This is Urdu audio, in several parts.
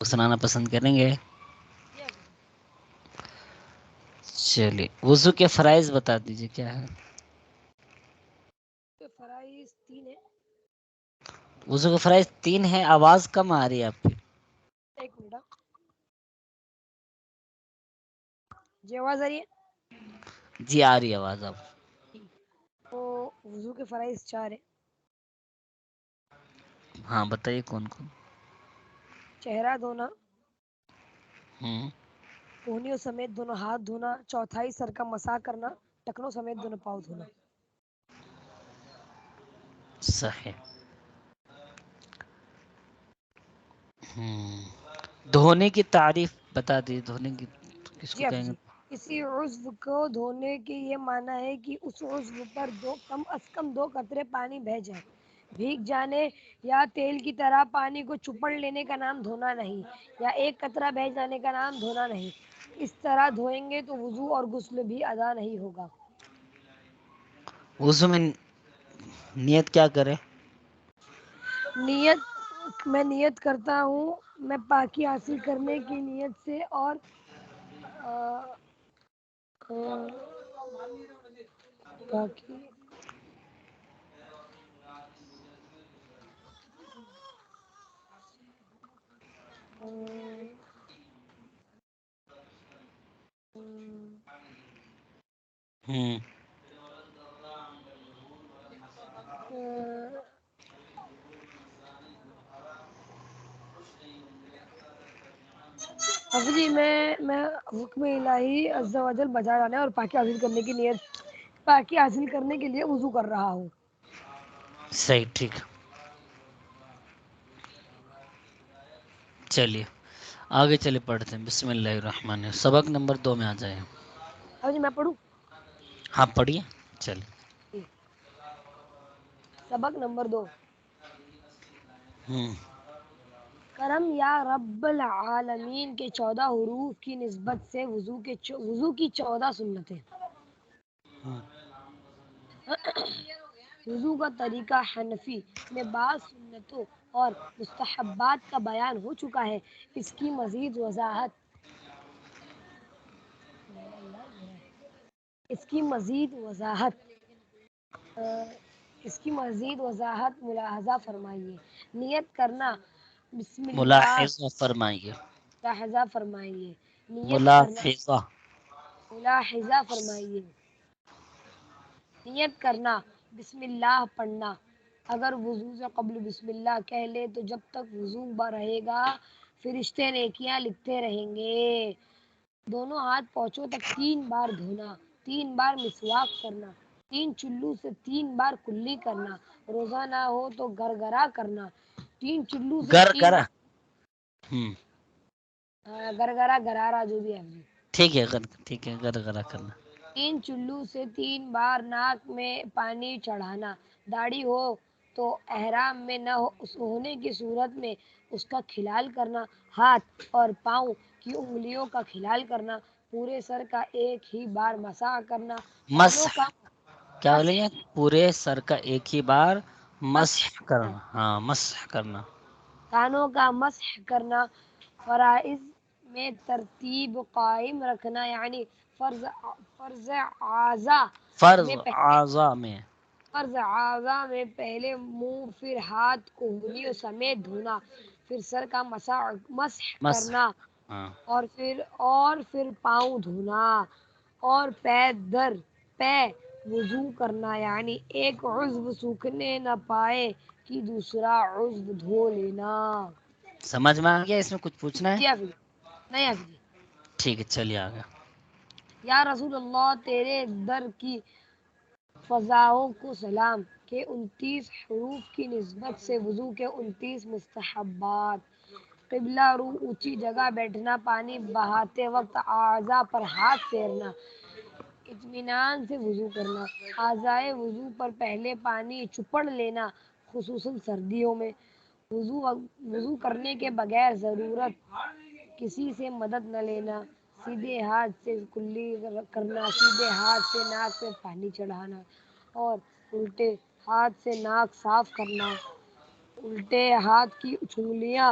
سنانا پسند کریں گے؟ جی چلیے، وضو کے فرائض بتا دیجیے کیا ہے؟ فرائض 3 ہے۔ وضو کے فرائض 3 ہیں، آواز کم آ رہی ہے آپ کی۔ ایک منٹ، جی آواز آ رہی ہے؟ جی آ رہی ہے آواز آپ۔ تو وضو کے فرائض 4 ہیں۔ ہاں بتائیے کون کون؟ چہرہ دھونا، ہوں، کونیوں سمیت دونوں ہاتھ دھونا، چوتھائی سر کا مسح کرنا، ٹکنوں سمیت دونوں پاؤں دھونا۔ صحیح۔ دھونے کی تعریف بتا دیجیے، دھونے کی کس کو جی کہیں گے؟ کسی عضو کو دھونے کے یہ معنی ہے کہ اس عضو پر کم از کم 2 قطرے پانی بہہ جائے۔ بھیگ جانے یا تیل کی طرح پانی کو چپڑ لینے کا نام دھونا نہیں، یا 1 قطرہ بہہ جانے کا نام دھونا نہیں۔ اس طرح دھوئیں گے تو وضو اور غسل بھی ادا نہیں ہوگا۔ وضو میں نیت کیا کرے؟ میں نیت کرتا ہوں، میں پاکی حاصل کرنے کی نیت سے اور باقی ہوں، جی میں حکم الہی عز و جل بجا لانے اور پاکی حاصل کرنے کی نیت، پاکی حاصل کرنے کے لیے وضو کر رہا ہوں۔ صحیح، ٹھیک۔ چلیے آگے چلے پڑھتے ہیں۔ بسم اللہ الرحمن الرحیم، سبق نمبر 2 میں آ جائیں۔ جی میں پڑھوں؟ ہاں پڑھیے، چلیے۔ سبق نمبر 2۔ ہوں، کرم یا رب العالمین کے 14 حروف کی نسبت سے وضو کی 14 سنتیں۔ وضو کا طریقہ حنفی میں بعض سنتوں اور مستحبات کا بیان ہو چکا ہے۔ اس کی مزید وضاحت ملاحظہ فرمائیے۔ نیت کرنا، بسم اللہ، ملاحظہ فرمائیے۔ ملاحظہ فرمائیے۔ نیت کرنا، ملاحظہ۔ ملاحظہ فرمائیے۔ نیت کرنا، بسم اللہ پڑھنا۔ اگر وضو سے قبل بسم اللہ کہہ لے تو جب تک وضو رہے گا فرشتے نیکیاں لکھتے رہیں گے۔ دونوں ہاتھ پونچھوں تک 3 بار دھونا، 3 بار مسواک کرنا، 3 چلو سے 3 بار کلی کرنا، روزہ نہ ہو تو گرگرا کرنا، 3 چلو سے گر 3 کرا، گرگرا گرارا جو بھی ہے۔ ٹھیک ہے، گرگرا کرنا۔ 3 چلو سے 3 بار ناک میں پانی چڑھانا، داڑھی ہو تو احرام میں نہ ہونے کی صورت میں اس کا خلال کرنا، ہاتھ اور پاؤں کی انگلیوں کا خلال کرنا، پورے سر کا ایک ہی بار مسح کرنا، کانوں مسح، کا کیا بولیں مسح گے؟ پورے سر کا ایک ہی بار مسح مسح کرنا، ہاں مسح کرنا۔ کانوں کا مسح کرنا، فرائض میں ترتیب قائم رکھنا، یعنی فرض اعضاء میں پہلے منہ پھر ہاتھ کو انگلیوں سمیت دھونا، پھر سر کا مسح کرنا، ہاں، اور پھر پاؤں دھونا، اور پے در پے وضو کرنا، یعنی ایک عضو سوکھنے نہ پائے کہ دوسرا عضو دھو لینا۔ سمجھ میں آ گیا؟ اس میں کچھ پوچھنا ہے؟ جی حافظ نہیں حافظ جی۔ ٹھیک ہے، چلیے آگے۔ یا رسول اللہ، تیرے در کی فضاؤں کو سلام کے 29 حروف کی نسبت سے وضو کے 29 مستحبات۔ قبلہ رو، اونچی جگہ بیٹھنا، پانی بہاتے وقت اعضاء پر ہاتھ پھیرنا، اطمینان سے وضو کرنا، اعضائے وضو پر پہلے پانی چپڑ لینا، خصوصاً سردیوں میں، وضو کرنے کے بغیر ضرورت کسی سے مدد نہ لینا، سیدھے ہاتھ سے کلی کرنا، سیدھے ہاتھ سے ناک میں پانی چڑھانا اور الٹے ہاتھ سے ناک صاف کرنا، الٹے ہاتھ کی انگلیاں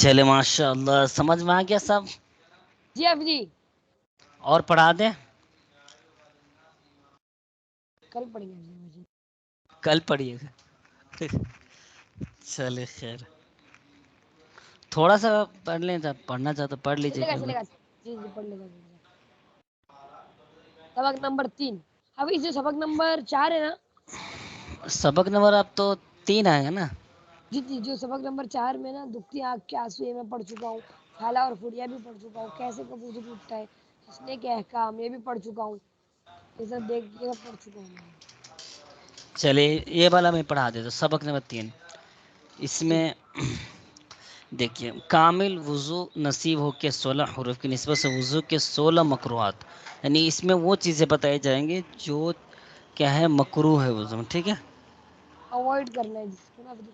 چلے ماشاء اللہ، سمجھ میں آ گیا سب؟ جی حافظ جی، اور پڑھا دیں؟ کل پڑھیں گے جی۔ کل پڑھیے گا چلے خیر، تھوڑا سا پڑھ لیں، جب پڑھنا چاہتا پڑھ لیجیے چلے گا کل چلے میں۔ گا جی جی، پڑھ لے گا۔ سبق نمبر 3، اب اس جو سبق نمبر 4 ہے نا، سبق نمبر اب تو 3 آئے گا نا؟ جی جی، جو سبق نمبر 4 میں نا، دکھتی آنکھ کے آنسو یہ میں پڑھ چکا ہوں، چھالا اور فڑیا بھی پڑھ چکا ہوں، کیسے کب وضو ٹوٹتا ہے، ہنسنے کے احکام یہ بھی پڑھ چکا ہوں، یہ سب دیکھ کے پڑھ چکا ہوں میں۔ چلیے یہ والا میں پڑھا دیتا ہوں، سبق نمبر 3 اس جی میں دیکھیے، کامل وضو نصیب ہو کے 16 حروف کی نسبت سے وضو کے 16 مکروہات، یعنی اس میں وہ چیزیں بتائی جائیں گی جو کیا ہے مکروہ ہے وضو میں، ٹھیک ہے؟ اوائڈ کرنا ہے جس کو نا پھر۔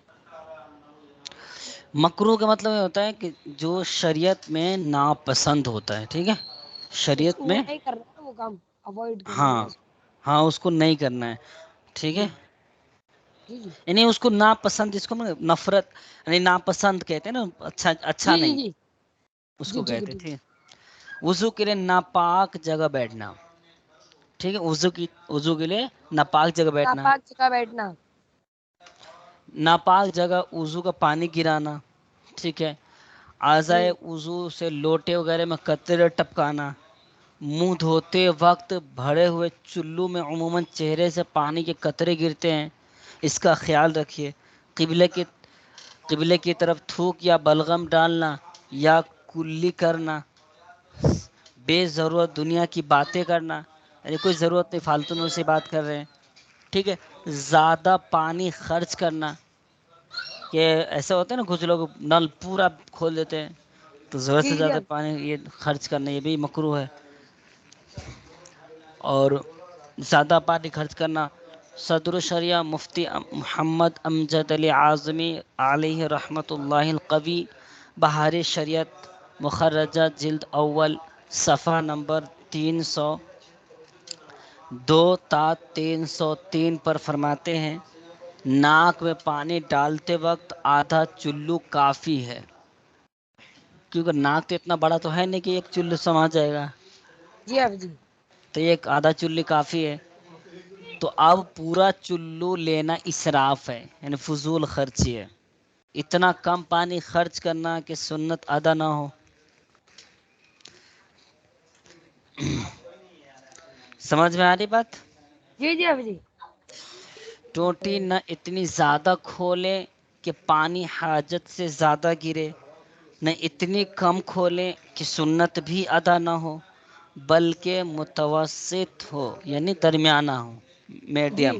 مکروہ کا مطلب یہ ہوتا ہے کہ جو شریعت میں ناپسند ہوتا ہے، ٹھیک ہے؟ اس شریعت کو وہ میں، نہیں کرنا ہے نا، وہ کام اوائڈ کرنا ہے ہاں نا اس کو۔ ہاں اس کو نہیں کرنا ہے، ٹھیک ہے؟ جی جی جی یعنی اس کو ناپسند، جس کو نفرت، یعنی ناپسند کہتے ہیں نا، اچھا جی جی نہیں جی اس جی، کو ٹھیک ہے کہتے ٹھیک تھے۔ وضو کے لیے ناپاک جگہ بیٹھنا، ٹھیک ہے؟ وضو کے لیے ناپاک جگہ ہے، بیٹھنا، ناپاک جگہ بیٹھنا، ناپاک جگہ وضو کا پانی گرانا، ٹھیک ہے؟ اعضائے وضو سے لوٹے وغیرہ میں قطرے ٹپکانا، منہ دھوتے وقت بھرے ہوئے چلو میں عموماً چہرے سے پانی کے قطرے گرتے ہیں، اس کا خیال رکھیے۔ قبلے کی طرف تھوک یا بلغم ڈالنا یا کلی کرنا، بے ضرورت دنیا کی باتیں کرنا، یعنی کوئی ضرورت نہیں، فالتو میں سے بات کر رہے ہیں، ٹھیک ہے؟ زیادہ پانی خرچ کرنا، کہ ایسا ہوتا ہے نا کچھ لوگ نل پورا کھول دیتے ہیں، تو ضرورت سے جی جی زیادہ پانی یہ خرچ کرنا یہ بھی مکروہ ہے۔ اور زیادہ پانی خرچ کرنا، صدر الشریعہ مفتی محمد امجد علی اعظمی علیہ رحمۃ اللہ القوی، بہار شریعت مخرجہ جلد اول صفحہ نمبر 302 تا 303 پر فرماتے ہیں، ناک میں پانی ڈالتے وقت آدھا چلو کافی ہے، کیونکہ ناک تو اتنا بڑا تو ہے نہیں کہ ایک چلو سما جائے گا، جی حافظ جی، تو ایک آدھا چلی کافی ہے۔ تو اب پورا چلو لینا اسراف ہے، یعنی فضول خرچی ہے، اتنا کم پانی خرچ کرنا کہ سنت ادا نہ ہو۔ سمجھ میں آ رہی بات؟ جی جی حافظ جی، ٹوٹی نہ اتنی زیادہ کھولیں کہ پانی حاجت سے زیادہ گرے، نہ اتنی کم کھولیں کہ سنت بھی ادا نہ ہو، بلکہ متوسط ہو، یعنی درمیانہ ہو، جی میڈیم۔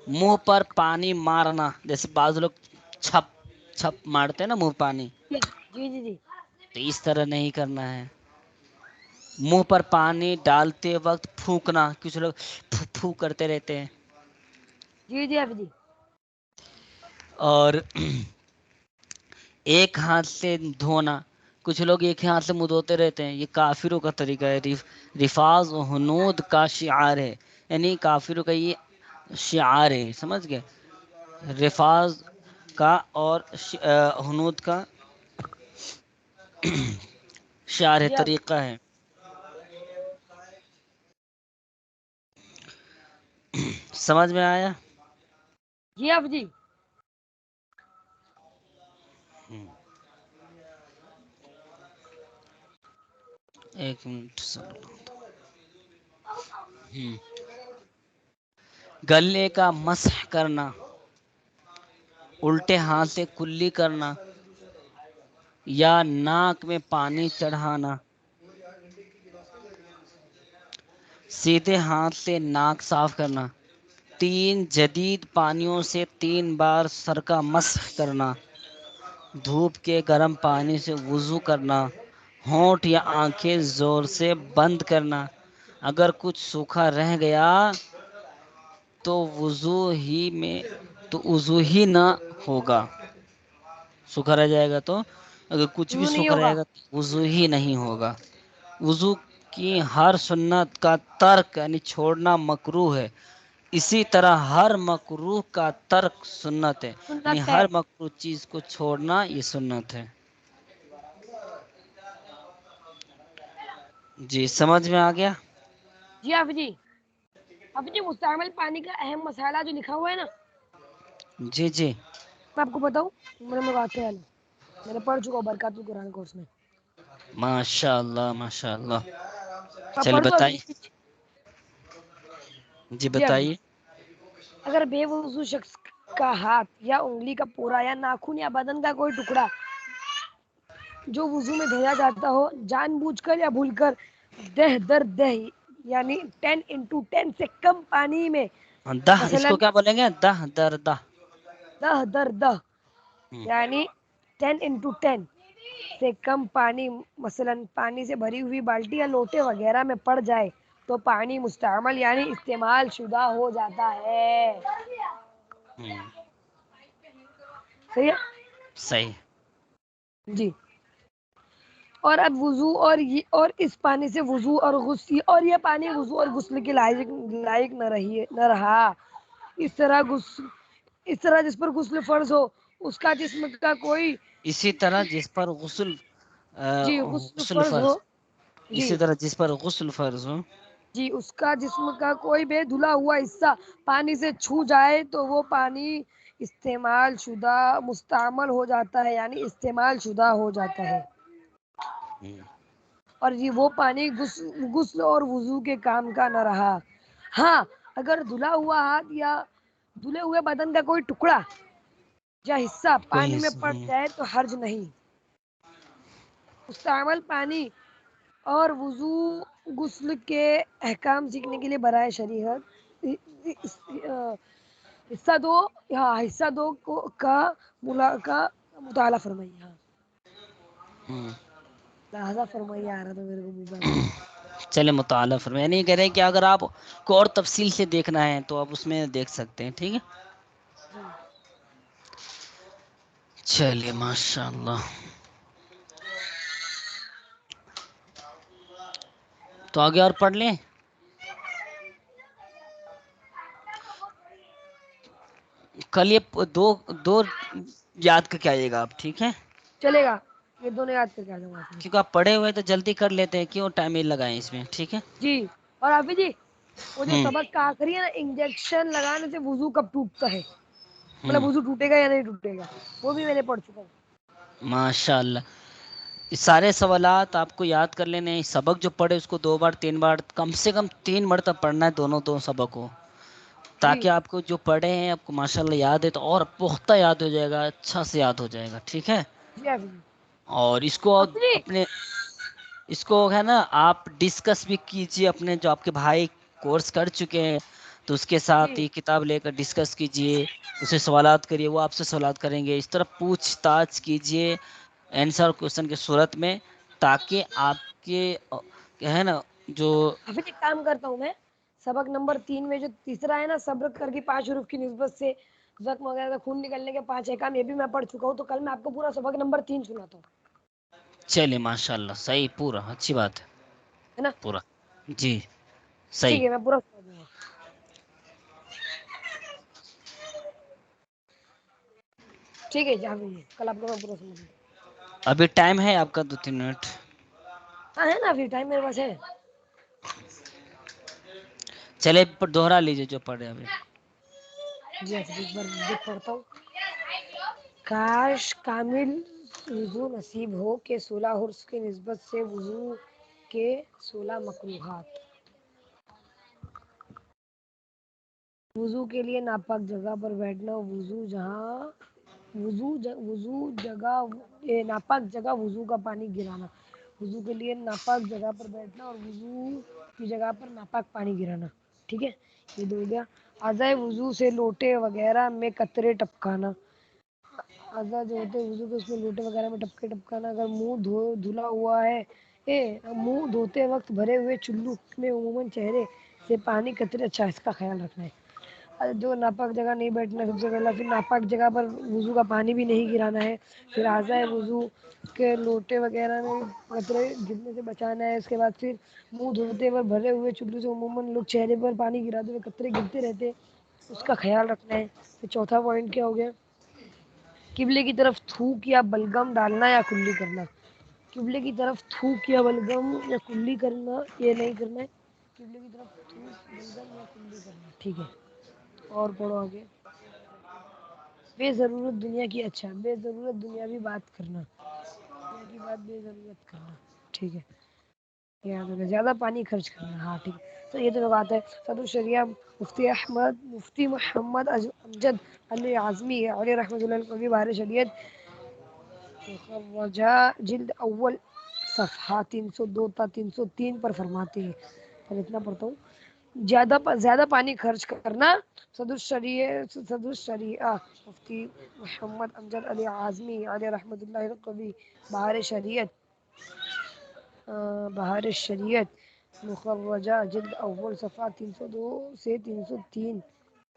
منہ پر پانی مارنا، جیسے بعض لوگ چھپ چھپ مارتے ہیں نا منہ پانی، جی جی جی جی، تو اس طرح نہیں کرنا ہے۔ منہ پر پانی ڈالتے وقت پھونکنا، کچھ لوگ پھو پھو کرتے رہتے ہیں، جی جی حافظ جی، اور ایک ہاتھ سے دھونا، کچھ لوگ ایک ہاتھ سے منہ دھوتے رہتے ہیں، یہ کافروں کا طریقہ ہے، رفاظ و ہنود کا شعار ہے، یعنی کافروں کا یہ شعار ہے، سمجھ گئے؟ رفاظ کا اور ہنود کا شعار ہے، جی حافظ طریقہ ہے۔ سمجھ میں آیا؟ جی حافظ جی، ایک منٹ، گلے کا مسح کرنا، الٹے ہاتھ سے کلی کرنا یا ناک میں پانی چڑھانا، سیدھے ہاتھ سے ناک صاف کرنا، 3 جدید پانیوں سے 3 بار سر کا مسح کرنا، دھوپ کے گرم پانی سے وضو کرنا، ہونٹ یا آنکھیں زور سے بند کرنا، اگر کچھ سوکھا رہ گیا تو وضو ہی نہ ہوگا، سوکھا رہ جائے گا تو اگر کچھ بھی وضو نہیں سوکھا رہے ہوگا، گا تو وضو ہی نہیں ہوگا۔ وضو کی ہر سنت کا ترک یعنی چھوڑنا مکروہ ہے، اسی طرح ہر مکروہ کا ترک سنت ہے، یعنی سنت ہر ہے. مکروہ چیز کو چھوڑنا یہ سنت ہے. جی سمجھ میں آ گیا؟ جی حافظ جی مستعمل پانی کا اہم مسئلہ جو لکھا ہوا ہے نا، جی جی میں آپ کو بتاؤں. میرے میں واقع ہے، میں نے پڑھ چکا ہوں برکات القرآن کورس میں. ماشاء اللہ ماشاء اللہ. میں چلے پڑھ دوں بتائیے. ابھی؟ جی ابھی بتائیے. اگر بے وضو شخص کا ہاتھ یا انگلی کا پورا یا ناخن یا بدن کا کوئی ٹکڑا جو وضو میں دھویا جاتا ہو، جان بوجھ کر یا بھول کر دہ در دہ یعنی 10 سے کم پانی میں دہ اس مثلا کو کیا بولیں گے؟ دہ در دہ. دہ در دہ یعنی 10 سے کم پانی مثلا پانی سے بھری ہوئی بالٹی یا لوٹے وغیرہ میں پڑ جائے تو پانی مستعمل یعنی استعمال شدہ ہو جاتا ہے. صحیح ہے؟ صحیح. جی. اور اب وضو اور اس پانی سے وضو اور غسل اور یہ پانی وضو اور غسل کے لائق نہ رہا. اس طرح جس پر غسل فرض ہو اس کا جسم کا کوئی اسی طرح جس پر غسل جی غسل فرض فرض، ہو. جی اسی طرح جس پر غسل فرض ہو. جی اس کا جسم کا کوئی بھی دھلا ہوا حصہ پانی سے چھو جائے تو وہ پانی استعمال شدہ مستعمل ہو جاتا ہے، یعنی استعمال شدہ ہو جاتا ہے. اور یہ وہ پانی غسل اور وضو کے کام کا نہ رہا. ہاں اگر دھلا ہوا ہاتھ یا دھلے ہوئے بدن کا کوئی ٹکڑا یا حصہ کوئی پانی میں پڑ جائے تو حرج نہیں. مستعمل پانی اور وضو غسل کے احکام سیکھنے کے لیے برائے شریعت حصہ دو کا مطالعہ فرمائیے. لہذا فرمائیے آ رہا تھا میرے کو منہ میں ابھی. چلے مطالعہ فرمائیں. یہ نہیں کہہ رہے کہ اگر آپ کو اور تفصیل سے دیکھنا ہے تو آپ اس میں دیکھ سکتے ہیں. ٹھیک ہے. جی. چلیے ماشاء اللہ. تو آگے اور پڑھ لیں. کل یہ دو یاد کر کے آئیے گا آپ. ٹھیک ہے. چلے گا. یہ دونوں یاد کر کے آ جاؤں گا. کیونکہ آپ پڑھے ہوئے تو جلدی کر لیتے ہیں، کیوں ٹائم ہی لگائیں اس میں. ٹھیک ہے. جی. اور حافظ جی وہ جو ہوں سبق کا آخری ہے نا، انجیکشن لگانے سے وضو کب ٹوٹتا ہے، ہوں مطلب وضو ٹوٹے گا یا نہیں ٹوٹے گا، وہ بھی میں نے پڑھ چکا ہوں. ماشاء اللہ. یہ سارے سوالات آپ کو یاد کر لینے ہیں. سبق جو پڑھے اس کو 2 بار 3 بار کم سے کم 3 مرتبہ پڑھنا ہے، دونوں سبق کو، جی تاکہ آپ کو جو پڑھے ہیں آپ کو ماشاء اللہ یاد ہے تو اور پختہ یاد ہو جائے گا، اچھا سے یاد ہو جائے گا. ٹھیک ہے. جی حافظ جی. اور اس کو حافظ جی اپنے اس کو ہے نا آپ ڈسکس بھی کیجئے اپنے جو آپ کے بھائی کورس کر چکے ہیں تو اس کے ساتھ جی یہ کتاب لے کر ڈسکس کیجئے، اسے سوالات کریے، وہ آپ سے سوالات کریں گے. اس طرح پوچھ تاچھ کیجئے آنسر کوشچن کی صورت میں، تاکہ آپ کے ہے نا جو حافظ ایک کام کرتا ہوں میں، سبق نمبر 3 میں جو تیسرا ہے نا، صبر کر کے 5 حروف کی نسبت سے زخم وغیرہ کا خون نکلنے کے 5 احکام، یہ بھی میں پڑھ چکا ہوں. تو کل میں آپ کو پورا سبق نمبر 3 سناتا ہوں. چلے ماشاء اللہ صحیح، پورا اچھی بات ہے. ہے نا. پورا جی صحیح. ٹھیک ہے میں پورا سنا دوں گا. ٹھیک ہے جی. کل آپ کو میں پورا سنا دوں گا. ابھی ٹائم ہے آپ کا 2-3 منٹ. ہاں ہے نا، ابھی ٹائم میرے پاس ہے. چلے دوہرا لیجیے جو پڑھے ابھی. جی ایک بار پڑھتا ہوں. کاش کامل وضو نصیب ہو کہ 16 حرف کی نسبت سے وضو کے 16 مکروہات. وضو کے لیے ناپاک جگہ پر بیٹھنا. ناپاک جگہ وضو کا پانی گرانا. وضو کے لیے ناپاک جگہ پر بیٹھنا اور وضو کی جگہ پر ناپاک پانی گرانا. ٹھیک ہے. یہ دو ہو گیا. اعضائے وضو سے لوٹے وغیرہ میں قطرے ٹپکانا. اعضاء جو ہوتے ہیں وضو کے اس میں لوٹے وغیرہ میں ٹپکانا. اگر منہ دھلا ہوا ہے، منہ دھوتے وقت بھرے ہوئے چلو میں عموماً چہرے سے پانی قطرے، اچھا اس کا خیال رکھنا ہے. جو ناپاک جگہ نہیں بیٹھنا سب سے پہلا، پھر ناپاک جگہ پر وضو کا پانی بھی نہیں گرانا ہے، پھر اعضائے وضو کے لوٹے وغیرہ میں قطرے گرنے سے بچانا ہے، اس کے بعد پھر منہ دھوتے ہوئے بھرے ہوئے چلو سے عموماً لوگ چہرے پر پانی گراتے ہوئے قطرے گرتے رہتے، اس کا خیال رکھنا ہے۔ پھر چوتھا پوائنٹ کیا ہو گیا، قبلے کی طرف تھوک یا بلگم ڈالنا یا کلی کرنا۔ قبلے کی طرف تھوک یا بلگم یا کلی کرنا یہ نہیں کرنا ہے، قبلے کی طرف تھوک بلگم یا کلی کرنا، ٹھیک ہے۔ اور پڑھو آگے، بے ضرورت دنیا کی، اچھا بے ضرورت دنیاوی بات کرنا، دنیا کی بات بے ضرورت کرنا، ٹھیک ہے، یاد رکھنا۔ زیادہ پانی خرچ کرنا، ہاں ٹھیک ہے، تو یہ تو بات ہے۔ صدر الشریعہ مفتی محمد امجد علی اعظمی علیہ رحمۃ اللہ علیہ بہار شریعت مخرجہ جلد اول صفحہ 302 تا 303 پر فرماتے ہیں، پہلے اتنا پڑھتا ہوں، زیادہ پانی خرچ کرنا۔ صدر الشریعہ مفتی محمد امجد علی اعظمی علیہ رحمۃ اللہ القوی بہار شریعت مخرجہ جلد اول صفحہ 302 سے 303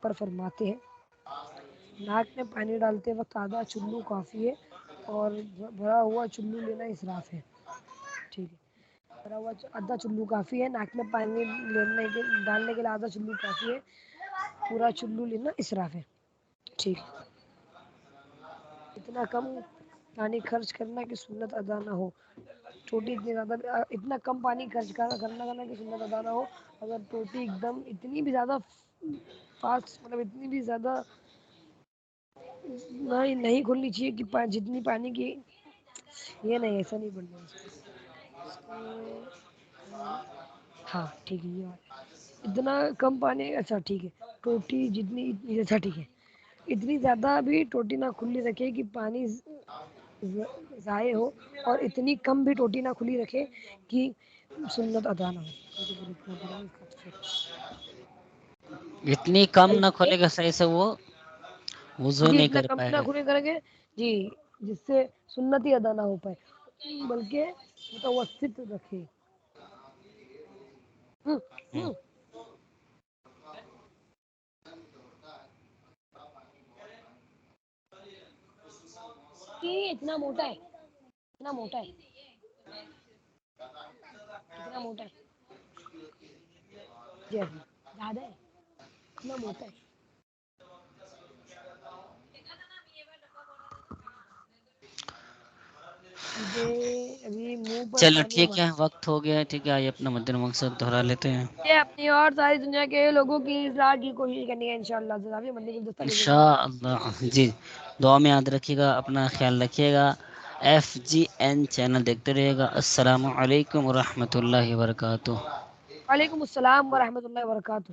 پر فرماتے ہیں، ناک میں پانی ڈالتے وقت آدھا چلو کافی ہے، اور بھرا ہوا چلو لینا اسراف ہے، ٹھیک ہے، بھرا ہوا آدھا چلو کافی ہے، ناک میں پانی ڈالنے کے لیے آدھا چلو کافی ہے، پورا چلو لینا اسراف ہے، ٹھیک ہے۔ اتنا کم پانی خرچ کرنا کہ سنت ادا نہ ہو، ٹوٹی اتنی زیادہ، اتنا کم پانی خرچ کرنا کہ سنت ادا نہ ہو۔ اگر ٹوٹی ایک دم اتنی بھی زیادہ فاسٹ، مطلب اتنی بھی زیادہ نہیں کھلنی چاہیے کہ جتنی پانی کی، یہ نہیں، ایسا نہیں بننا ہاں ٹھیک ہے، یہ بات ہے، اتنا کم پانی، اچھا ٹھیک ہے، ٹوٹی جتنی، اچھا ٹھیک ہے، اتنی زیادہ بھی ٹوٹی نہ کھلی رکھے کہ پانی ضائع ہو، اور اتنی کم بھی ٹوٹی نہ کھلی رکھے کہ سنت ادا نہ ہو۔ اتنی کم نہ کھولے گا صحیح سے وہ وضو جی نہیں اتنا کر کم پائے نہ گا۔ کھلے کریں گے جی، جس سے سنت ہی ادا نہ ہو پائے، بلکہ متوسط رکھے۔ اتنا موٹا ہے، اتنا موٹا ہے، اتنا موٹا ہے، جی زیادہ ہے، اتنا موٹا ہے۔ مجھے ابھی منہ پر چلو پانی ٹھیک ہے، وقت ہو گیا ہے، ٹھیک ہے، آئیے اپنا مد مقصد دہرا لیتے ہیں۔ اپنی اور ساری دنیا کے لوگوں کی اصلاح کی کوشش کرنی ہے انشاءاللہ۔ انشاء اللہ، جی، دعا میں یاد رکھیے گا، اپنا خیال رکھیے گا، FGN چینل دیکھتے رہیے گا۔ السلام علیکم ورحمۃ اللہ وبرکاتہ۔ وعلیکم السلام ورحمۃ اللہ وبرکاتہ۔